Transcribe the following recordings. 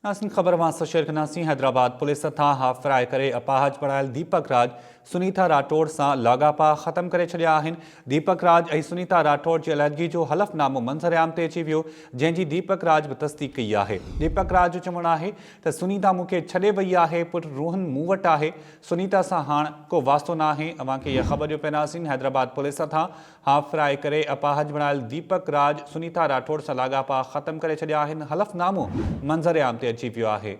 नासिन ख़बर मां शेयर कंदासीं। हैदराबाद पुलिस तां हाफ़राए करे अपाहज बणायल दीपक राज सुनीता राठौड़ सां लाॻापा ख़त्म करे छॾिया आहिनि। दीपक राज ऐं सुनीता राठौड़ जी अलहदगी जो हलफ़नामो मंज़रिआम ते अची वियो, जंहिंजी दीपक राज बि तस्दीक़ कई आहे। दीपक राज जो चवणु आहे त सुनीता मूंखे छॾे वई आहे, पुटु रोहन मूं वटि आहे, सुनीता सां हाणे को वास्तो न आहे। अव्हांखे इहा ख़बर ॾियो पिया हैदराबाद पुलिस तां हाफ़राए करे अपाहज बणायल दीपक राज सुनीता राठौड़ सां लाॻापा ख़त्म करे छॾिया आहिनि। हलफ़नामो मंज़रिआम ते अची वियो आहे।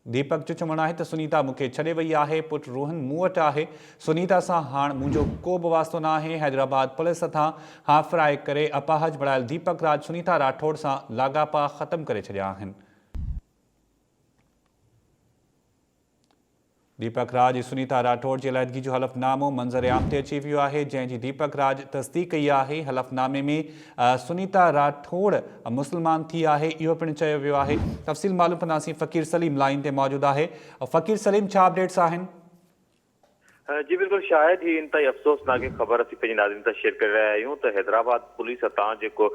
दीपक जो चवणु आहे त सुनीता मूंखे छॾे वई आहे, पुटु रोहन मूं वटि आहे, सुनीता सां हाणे मुंहिंजो को बि वास्तो न आहे। हैदराबाद पुलिस तां हाफ़राए करे अपाहज बणायल दीपक राज सुनीता राठौड़ सां लाॻापा ख़त्म करे छॾिया आहिनि। दीपक राज ऐं सुनीता राठौड़ जी अलहदगी जो हलफ़नामो मंज़रिआम ते अची वियो आहे, जंहिंजी दीपक राज तस्दीक़ कई आहे। हलफ़नामे में सुनीता राठौड़ मुस्लमान थी आहे, इहो पिणु चयो वियो आहे। तफ़सील मालूम कंदासीं। फ़कीर सलीम लाइन ते मौजूदु आहे। फ़कीर सलीम, छा अपडेट्स आहिनि? जी बिल्कुल, शायद ही इन ताईं अफ़सोसनाक ख़बर असीं पंहिंजे नाज़रीन सां शेयर करे रहिया आहियूं त हैदराबाद पुलिस तां जेको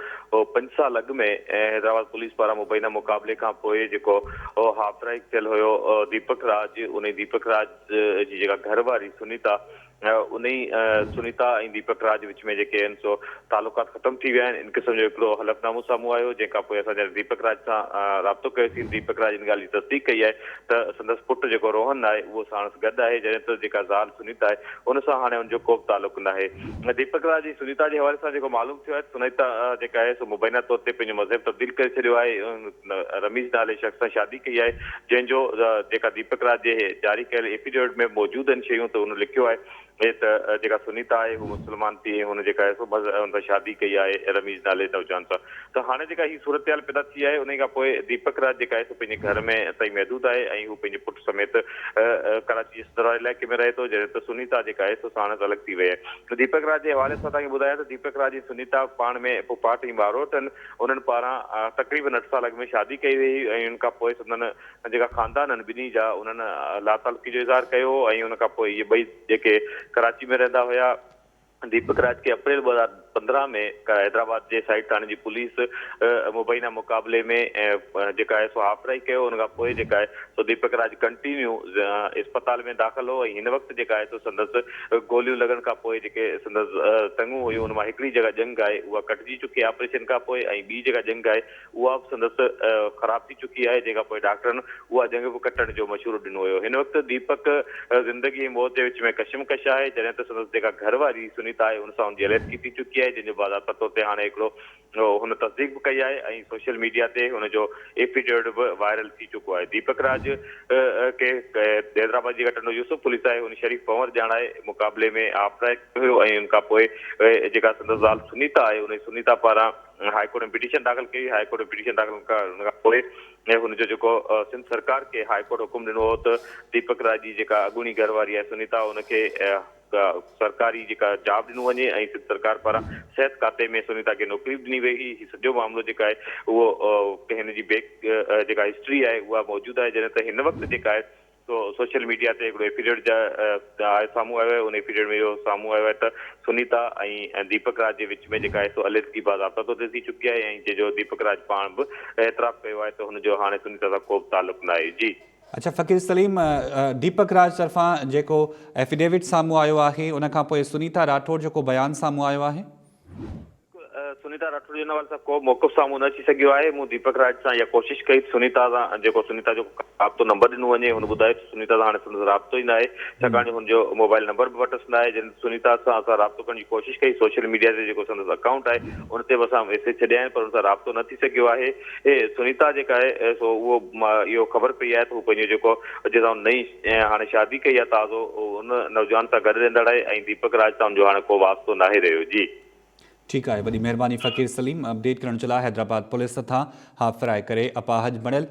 5 साल अॻु में हैदराबाद पुलिस पारां मुबैना मुक़ाबले खां पोइ जेको हाफ़राई थियल हुयो दीपक राज, उन दीपक राज जी जेका घरवारी सुनीता, उन सुनीता ऐं दीपक राज विच में जेके आहिनि सो तालुकात ख़त्म थी विया आहिनि। इन क़िस्म जो हिकिड़ो हलफ़नामो साम्हूं आयो, जंहिंखां पोइ असां दीपक राज सां राब्तो कयोसीं। दीपक राज इन ॻाल्हि जी तस्दीक़ कई आहे त संदसि पुटु जेको रोहन आहे उहो साणसि गॾु आहे, जॾहिं त जेका ज़ाल सुनीता आहे उन सां हाणे हुनजो को बि तालुक़ु न आहे। दीपक राज जी सुनीता जे हवाले सां जेको मालूम थियो आहे, सुनीता जेका आहे सो मुबैना तौर ते पंहिंजो मज़हब तब्दील करे छॾियो आहे, रमीज़ नाले शख़्स सां शादी कई आहे, जंहिंजो जेका दीपक राज जे जारी कयल एफिडेविट में मौजूदु आहिनि शयूं, त हुन लिखियो आहे त जेका सुनीता आहे हू मुस्लमान थी ऐं हुन जेका आहे सो हुन सां शादी कई आहे रमीज़ नाले नौजवान सां। त हाणे जेका ही सूरत हाल पैदा थी आहे, उन खां पोइ दीपक राज जेका आहे सो पंहिंजे घर में ताईं महदूद आहे ऐं हू पंहिंजे पुटु समेत कराची सदर इलाइक़े में रहे थो, जॾहिं त सुनीता जेका आहे सो साणसि अलॻि थी वई आहे। त दीपक राज जे हवाले सां तव्हांखे ॿुधायां त दीपक राज जी सुनीता पाण में पुपाट ऐं ॿारोट आहिनि। उन्हनि पारां तक़रीबन 8 साल अॻु में शादी कई वई ऐं उन खां पोइ संदन जेका ख़ानदान आहिनि ॿिन्ही जा, उन्हनि लातालुकी जो इज़हार कयो ऐं उन खां पोइ इहे ॿई जेके कराची में रहंदा हुया, दीपक राज के अप्रैल 2015 में हैदराबाद जे साइड थाणे जी पुलिस मुबैना मुक़ाबले में जेका आहे सो हाफ़राई कयो। उन खां पोइ जेका आहे सो दीपक राज कंटिन्यू अस्पताल में दाख़िल हो ऐं हिन वक़्तु जेका आहे सो संदसि गोलियूं लॻण खां पोइ जेके संदसि टंगूं हुयूं, उन मां हिकिड़ी जेका जंग आहे उहा कटिजी चुकी आहे ऑपरेशन खां पोइ, ऐं ॿी जेका जंग आहे उहा बि संदसि ख़राब थी चुकी आहे, जेका पोइ डॉक्टरनि उहा जंग बि कटण जो मशवरो ॾिनो हुयो। हिन वक़्तु दीपक ज़िंदगी ऐं मौत जे विच में कशमकश आहे, जॾहिं त संदसि जेका घरवारी सुनीता आहे उन सां हुनजी अलहदगी थी चुकी आहे, जंहिंजो बाज़ाबता तौर ते हाणे हिकिड़ो हुन तस्दीक़ बि कई आहे ऐं सोशल मीडिया ते हुनजो एफिडेविट बि वायरल थी चुको आहे। दीपक राज के हैदराबाद जी घटनो यूसुफ पुलिस आहे उन शरीफ़ पंवर ॼाणाए मुक़ाबले में हाफ़राई कयो ऐं उन खां पोइ जेका संदसि ज़ाल सुनीता आहे उन सुनीता पारां हाईकोर्ट में पिटीशन दाख़िल कई। हाईकोर्ट में पिटीशन दाख़िल करण खां पोइ हुनजो जेको सिंध सरकार खे हाईकोर्ट हुकुम ॾिनो हो त दीपक राज जी जेका अॻूणी घरवारी आहे सुनीता, उनखे सरकारी जेका जॉब ॾिनो वञे ऐं सिंध सरकार पारां सिहत खाते में सुनीता खे नौकरी ॾिनी वई। ही सॼो मामिलो जेका आहे उहो हिन जी बैक जेका हिस्ट्री आहे उहा मौजूदु आहे, जॾहिं त हिन वक़्तु जेका आहे तो सोशल मीडिया ते हिकिड़ो एफिडेविट साम्हूं आयो आहे। उन एफिडेविट में इहो साम्हूं आयो आहे त सुनीता ऐं दीपक राज जे विच में जेका आहे सो अलहदगी बाज़ाबता तौर ते थी चुकी आहे ऐं जंहिंजो दीपक राज पाण बि एतिराफ़ कयो आहे त हुनजो हाणे सुनीता सां को बि तालुक़ु न आहे। जी अच्छा फ़कीर सलीम, दीपक राज तरफ़ां जेको एफिडेविट साम्हूं आयो आहे, उन खां पोइ सुनीता राठौड़ जो को बयानु साम्हूं आयो आहे? सुनीता राठौड़ जे हवाले सां को मौक़िफ़ साम्हूं न अची सघियो आहे। मूं दीपक राज सां इहा कोशिशि कई सुनीता सां जेको सुनीता जो राब्तो नंबर ॾिनो वञे, हुन ॿुधायो सुनीता सां हाणे संदसि राब्तो ई न आहे, छाकाणि हुनजो मोबाइल नंबर बि वटसि न आहे। जॾहिं सुनीता सां असां राब्तो करण जी कोशिशि कई, सोशल मीडिया ते जेको संदसि अकाउंट आहे उन ते बि असां मैसेज छॾिया आहिनि, पर हुन सां राब्तो न थी सघियो आहे। सुनीता जेका आहे सो उहो इहो ख़बर पई आहे त हू पंहिंजो जेको जंहिंसां नई हाणे शादी कई आहे ताज़ो, उन नौजवान सां गॾु रहंदड़ आहे ऐं दीपक राज सां जो हाणे को वास्तो न आहे रहियो। जी ठीकु आहे, वॾी महिरबानी फ़कीर सलीम अपडेट करण जे लाइ। हैदराबाद पुलिस तां हाफ़राए करे अपाहज बणियल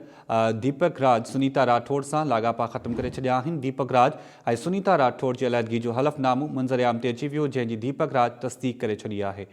दीपक राज सुनीता राठौड़ सां लाॻापा ख़त्म करे छॾिया आहिनि। दीपक राज ऐं सुनीता राठौड़ जी अलहदगी जो हलफ़नामो मंज़रिआम ते अची वियो, जंहिंजी दीपक राज तस्दीक़ करे छॾी आहे।